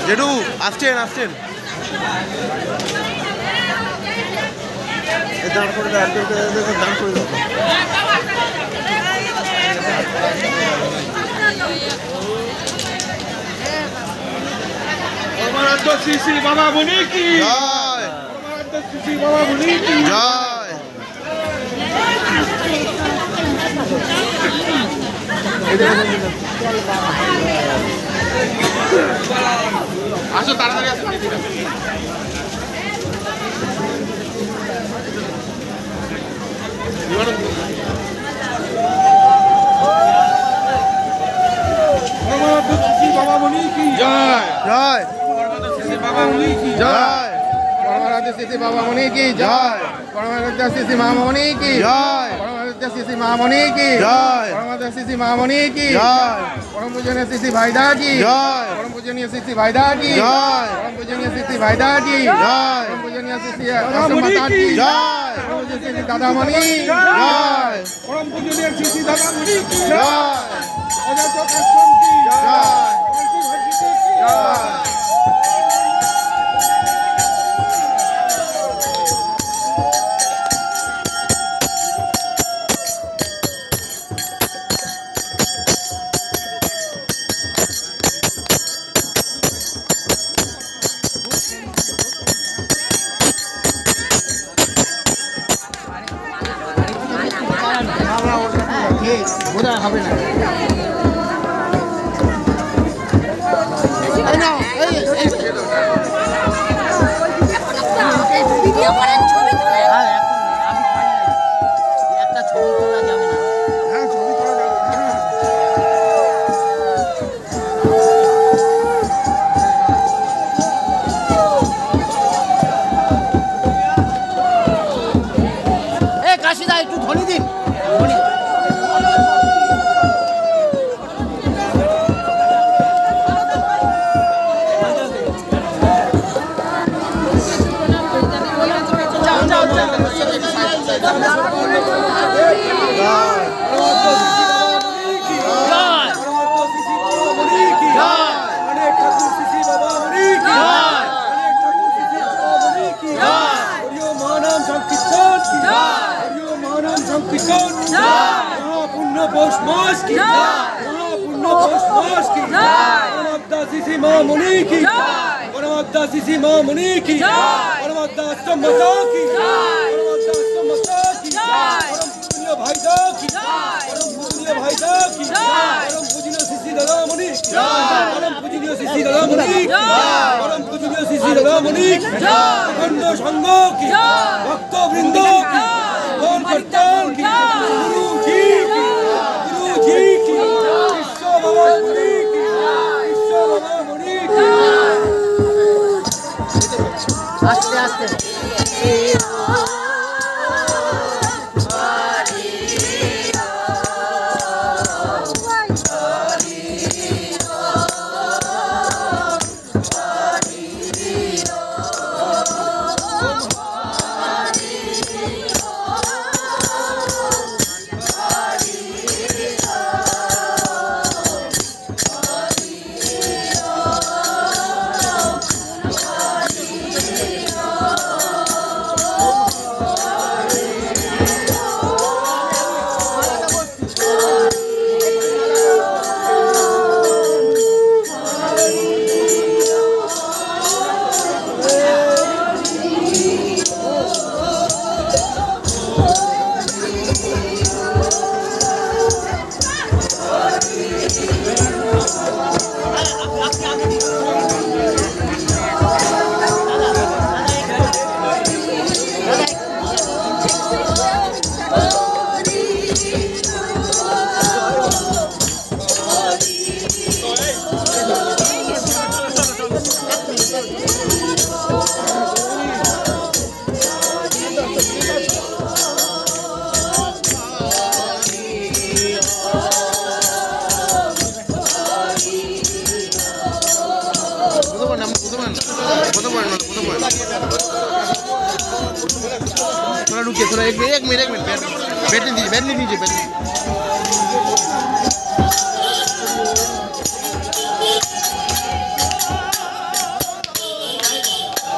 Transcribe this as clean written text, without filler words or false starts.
জেঠু আসছেন আসছেন দাঁড় করে দাঁড় করে দাও শ্রী শ্রী বাবা মুনি কি জয় শ্রী শ্রী বাবা মুনি কি জয় আসো তাড়াতাড়ি আসো বাবা মুনি কি জয় জয় বাবা মুনি কি জয় পরমারাধ্য শ্রী বাবা মুনি কি জয় পরমারাধ্য শ্রী মহামণি কি জয় পরমারাধ্য শ্রী মহামণি কি জয় পরমারাধ্য শ্রী মহামণি কি জয় পরম পূজনীয় শ্রী ভাইদা কি জয় পরম পূজনীয় শ্রী ভাইদা কি জয় পরম পূজনীয় শ্রী ভাইদা কি জয় পরম পূজনীয় শ্রী মাতা কি জয় পরম পূজনীয় শ্রী দাদামণি জয় পরম পূজনীয় শ্রী শ্রী দাদা মুনি কি জয় অজাত কাশ্যপ কি জয় কল্কি ভাষিতে কি জয় বোধ হবে না ভিডিও করেন ছবি তুলে একটা ছবি তোলা যাবে না হ্যাঁ ছবি তোলা যাবে এ কাশিদা একটু ধ্বনি দিন महापुण्य पौष मास की महापुण्य पौष मास की परमात्मा श्री मां मुनि की परमात्मा श्री मां मुनि की परमात्मा समता की परमात्मा समता की परम पूज्य भाईदा की परम पूज्य भाईदा की परम पूज्य श्री दादा मुनि परम पूज्य श्री दादा मुनि परम पूज्य श्री दादा मुनि अखंड संघ की भक्त वृंद की गौर करताल की गुरु जी की विश्व बाबा मुनि की विश्व बाबा मुनि की আস্তে আস্তে थोड़ा रुकिए, थोड़ा एक मिनट बैठ लीजिए